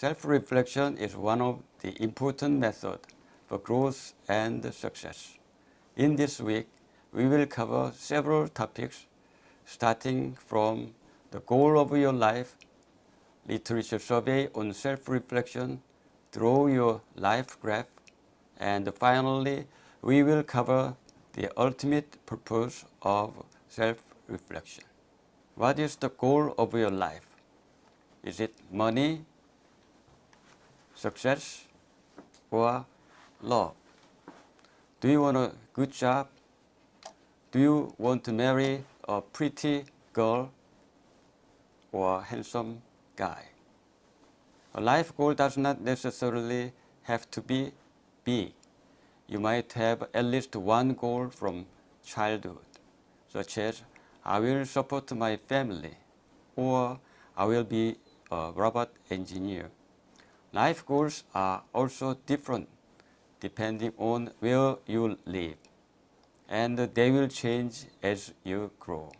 Self-reflection is one of the important methods for growth and success. In this week, we will cover several topics starting from the goal of your life, literature survey on self-reflection, draw your life graph, and finally, we will cover the ultimate purpose of self-reflection. What is the goal of your life? Is it money, success, or love? Do you want a good job? Do you want to marry a pretty girl or a handsome guy? A life goal does not necessarily have to be big. You might have at least one goal from childhood, such as I will support my family or I will be a robot engineer. Life goals are also different depending on where you live, and they will change as you grow.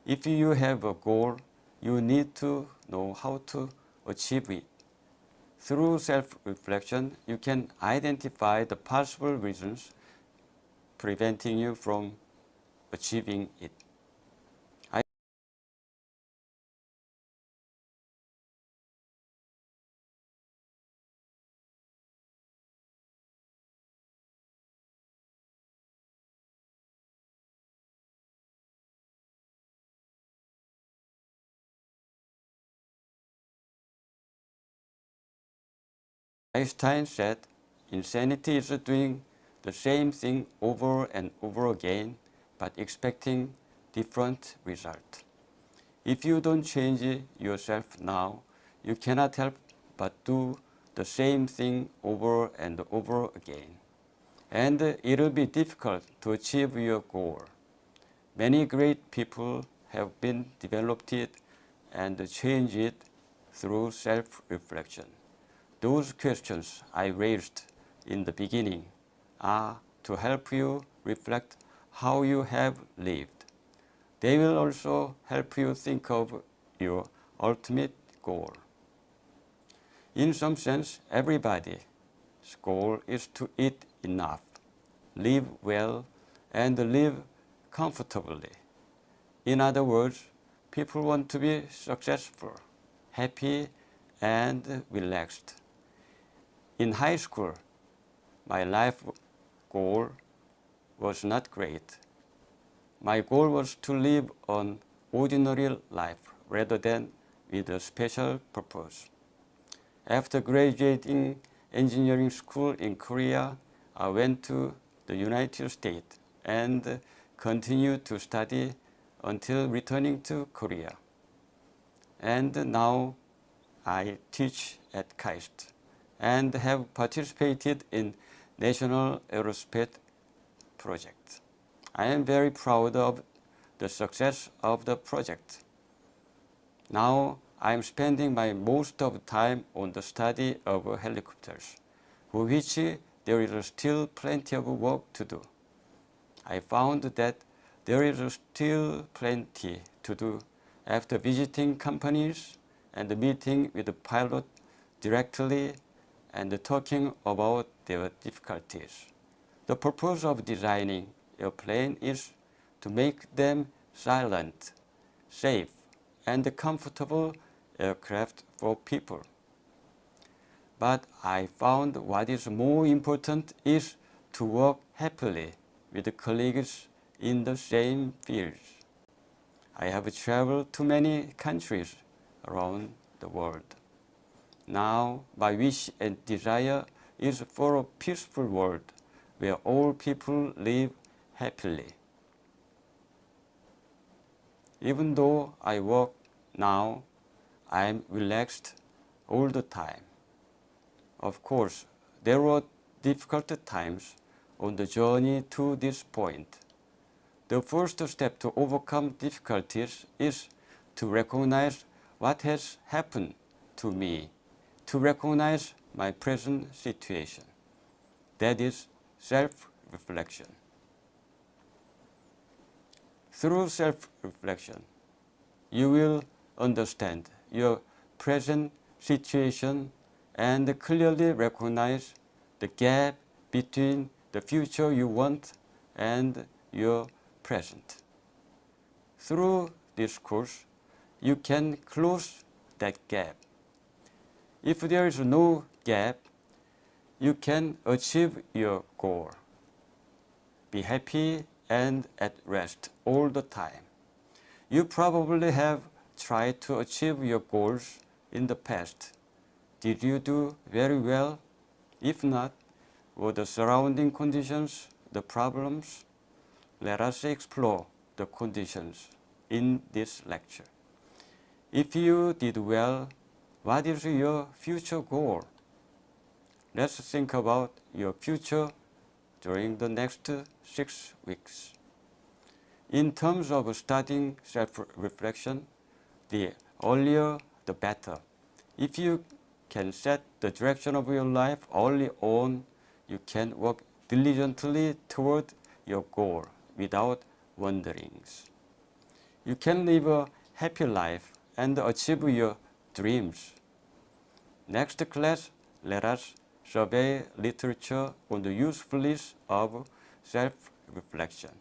If you have a goal, you need to know how to achieve it. Through self-reflection, you can identify the possible reasons preventing you from achieving it. Einstein said, insanity is doing the same thing over and over again, but expecting different results. If you don't change yourself now, you cannot help but do the same thing over and over again. And it will be difficult to achieve your goal. Many great people have been developed it and changed it through self-reflection. Those questions I raised in the beginning are to help you reflect how you have lived. They will also help you think of your ultimate goal. In some sense, everybody's goal is to eat enough, live well, and live comfortably. In other words, people want to be successful, happy, and relaxed. In high school, my life goal was not great. My goal was to live an ordinary life rather than with a special purpose. After graduating engineering school in Korea, I went to the United States and continued to study until returning to Korea. And now I teach at KAIST and have participated in National Aerospace Project. I am very proud of the success of the project. Now I am spending my most of the time on the study of helicopters, for which there is still plenty of work to do. I found that there is still plenty to do after visiting companies and meeting with the pilot directly and talking about their difficulties. The purpose of designing a plane is to make them silent, safe, and comfortable aircraft for people. But I found what is more important is to work happily with colleagues in the same fields. I have traveled to many countries around the world. Now, my wish and desire is for a peaceful world where all people live happily. Even though I work now, I am relaxed all the time. Of course, there were difficult times on the journey to this point. The first step to overcome difficulties is to recognize what has happened to me, to recognize my present situation. That is self-reflection. Through self-reflection, you will understand your present situation and clearly recognize the gap between the future you want and your present. Through this course, you can close that gap. If there is no gap, you can achieve your goal. Be happy and at rest all the time. You probably have tried to achieve your goals in the past. Did you do very well? If not, were the surrounding conditions the problems? Let us explore the conditions in this lecture. If you did well, what is your future goal? Let's think about your future during the next 6 weeks. In terms of studying self-reflection, the earlier the better. If you can set the direction of your life early on, you can work diligently toward your goal without wanderings. You can live a happy life and achieve your dreams. Next class, let us survey literature on the usefulness of self-reflection.